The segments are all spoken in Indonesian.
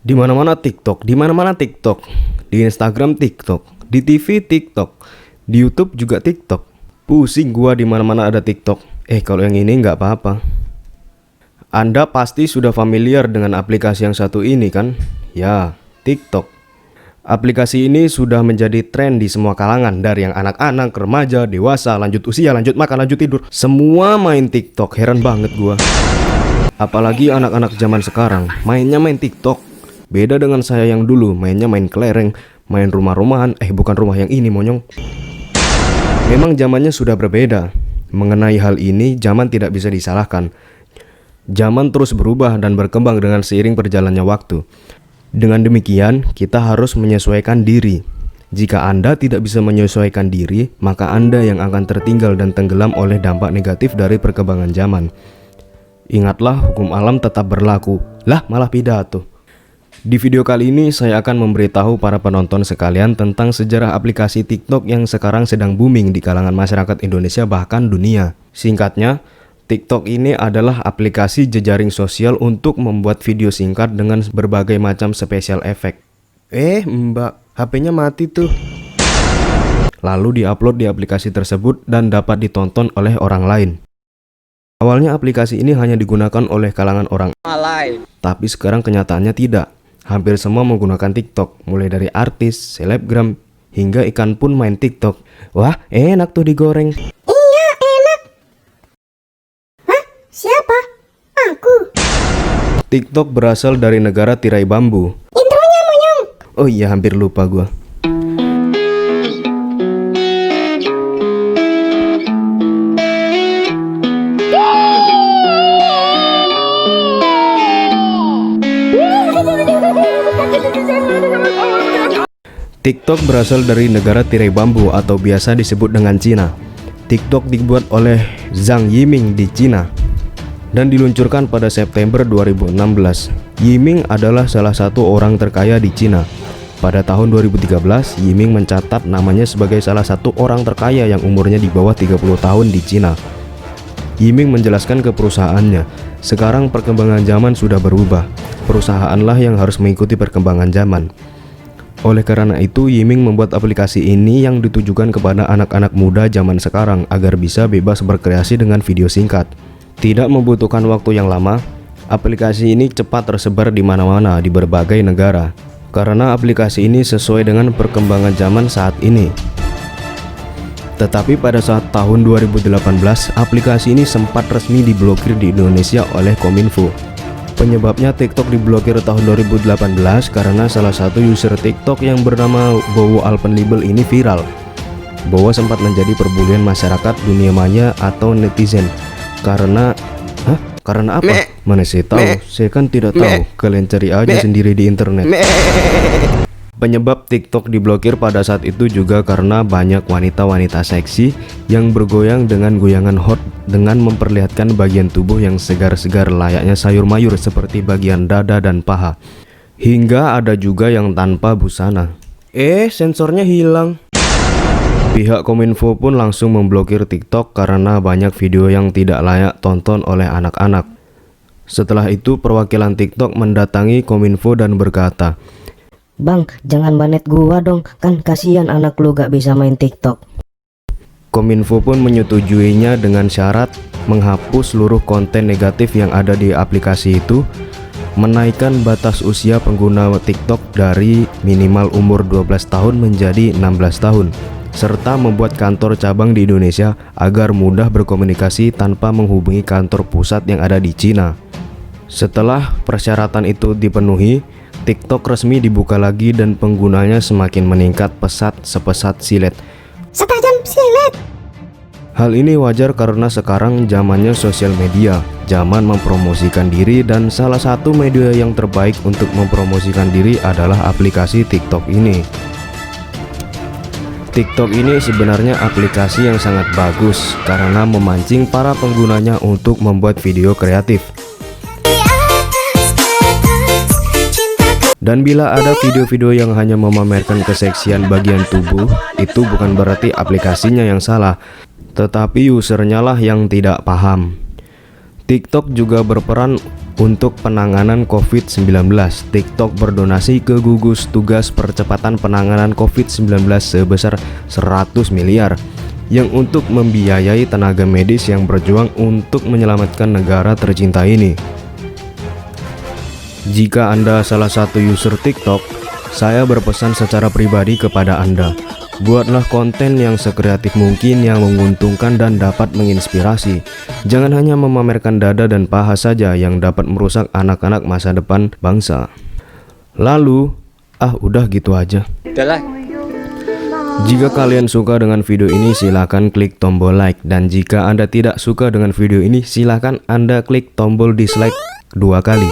Di mana-mana TikTok, di mana-mana TikTok. Di Instagram TikTok, di TV TikTok, di YouTube juga TikTok. Pusing gua di mana-mana ada TikTok. Kalau yang ini nggak apa-apa. Anda pasti sudah familiar dengan aplikasi yang satu ini kan? Ya, TikTok. Aplikasi ini sudah menjadi tren di semua kalangan, dari yang anak-anak, remaja, dewasa, lanjut usia, lanjut makan, lanjut tidur. Semua main TikTok, heran banget gua. Apalagi anak-anak zaman sekarang, mainnya main TikTok. Beda dengan saya yang dulu, mainnya main kelereng, main rumah-rumahan. Bukan rumah yang ini, monyong. Memang zamannya sudah berbeda. Mengenai hal ini, zaman tidak bisa disalahkan. Zaman terus berubah dan berkembang dengan seiring berjalannya waktu. Dengan demikian, kita harus menyesuaikan diri. Jika Anda tidak bisa menyesuaikan diri, maka Anda yang akan tertinggal dan tenggelam oleh dampak negatif dari perkembangan zaman. Ingatlah, hukum alam tetap berlaku. Lah, malah pidato. Di video kali ini saya akan memberitahu para penonton sekalian tentang sejarah aplikasi TikTok yang sekarang sedang booming di kalangan masyarakat Indonesia bahkan dunia. Singkatnya, TikTok ini adalah aplikasi jejaring sosial untuk membuat video singkat dengan berbagai macam special effect. Mbak, HP-nya mati tuh. Lalu diupload di aplikasi tersebut dan dapat ditonton oleh orang lain. Awalnya aplikasi ini hanya digunakan oleh kalangan orang alay, tapi sekarang kenyataannya tidak. Hampir semua menggunakan TikTok, mulai dari artis, selebgram, hingga ikan pun main TikTok. Wah, enak tuh digoreng. Iya, enak. Hah? Siapa? Aku. TikTok berasal dari negara tirai bambu. Intronya, monyong. Oh iya, hampir lupa gua. TikTok berasal dari negara tirai bambu atau biasa disebut dengan Cina. TikTok dibuat oleh Zhang Yiming di Cina dan diluncurkan pada September 2016. Yiming adalah salah satu orang terkaya di Cina. Pada tahun 2013, Yiming mencatat namanya sebagai salah satu orang terkaya yang umurnya di bawah 30 tahun di Cina. Yiming menjelaskan ke perusahaannya, sekarang perkembangan zaman sudah berubah. Perusahaanlah yang harus mengikuti perkembangan zaman. Oleh karena itu, Yiming membuat aplikasi ini yang ditujukan kepada anak-anak muda zaman sekarang agar bisa bebas berkreasi dengan video singkat. Tidak membutuhkan waktu yang lama, aplikasi ini cepat tersebar di mana-mana di berbagai negara. Karena aplikasi ini sesuai dengan perkembangan zaman saat ini. Tetapi pada saat tahun 2018, aplikasi ini sempat resmi diblokir di Indonesia oleh Kominfo. Penyebabnya TikTok diblokir tahun 2018 karena salah satu user TikTok yang bernama Bowo Alpenlibel ini viral. Bowo sempat menjadi perbulian masyarakat dunia maya atau netizen. Karena apa? Mana saya tahu? Saya kan tidak tahu. Kalian cari aja sendiri di internet. Penyebab TikTok diblokir pada saat itu juga karena banyak wanita-wanita seksi yang bergoyang dengan goyangan hot dengan memperlihatkan bagian tubuh yang segar-segar layaknya sayur mayur seperti bagian dada dan paha. Hingga ada juga yang tanpa busana. Sensornya hilang. Pihak Kominfo pun langsung memblokir TikTok karena banyak video yang tidak layak tonton oleh anak-anak. Setelah itu perwakilan TikTok mendatangi Kominfo dan berkata, Bang, jangan banet gua dong, kan kasihan anak lu gak bisa main TikTok. Kominfo pun menyetujuinya dengan syarat menghapus seluruh konten negatif yang ada di aplikasi itu, menaikkan batas usia pengguna TikTok dari minimal umur 12 tahun menjadi 16 tahun, serta membuat kantor cabang di Indonesia agar mudah berkomunikasi tanpa menghubungi kantor pusat yang ada di Cina. Setelah persyaratan itu dipenuhi, TikTok resmi dibuka lagi dan penggunanya semakin meningkat pesat sepesat silet. Setajam silet. Hal ini wajar karena sekarang zamannya sosial media, zaman mempromosikan diri, dan salah satu media yang terbaik untuk mempromosikan diri adalah aplikasi TikTok ini. TikTok ini sebenarnya aplikasi yang sangat bagus karena memancing para penggunanya untuk membuat video kreatif. Dan bila ada video-video yang hanya memamerkan keseksian bagian tubuh, itu bukan berarti aplikasinya yang salah, tetapi usernya lah yang tidak paham. TikTok juga berperan untuk penanganan COVID-19. TikTok berdonasi ke gugus tugas percepatan penanganan COVID-19 sebesar 100 miliar yang untuk membiayai tenaga medis yang berjuang untuk menyelamatkan negara tercinta ini. Jika Anda salah satu user TikTok, saya berpesan secara pribadi kepada Anda, buatlah konten yang sekreatif mungkin yang menguntungkan dan dapat menginspirasi. Jangan hanya memamerkan dada dan paha saja yang dapat merusak anak-anak masa depan bangsa. Lalu, udah gitu aja. Jika kalian suka dengan video ini, silahkan klik tombol like. Dan jika Anda tidak suka dengan video ini, silahkan Anda klik tombol dislike 2 kali.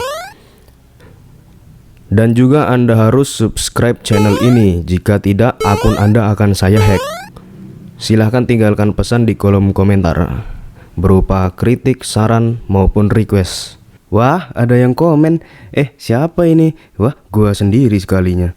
Dan juga Anda harus subscribe channel ini. Jika tidak, akun Anda akan saya hack. Silahkan tinggalkan pesan di kolom komentar berupa kritik, saran, maupun request. Wah, ada yang komen. Siapa ini? Wah, gua sendiri sekalinya.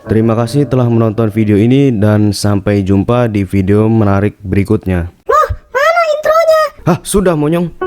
Terima kasih telah menonton video ini dan sampai jumpa di video menarik berikutnya. Loh, mana intronya? Sudah monyong.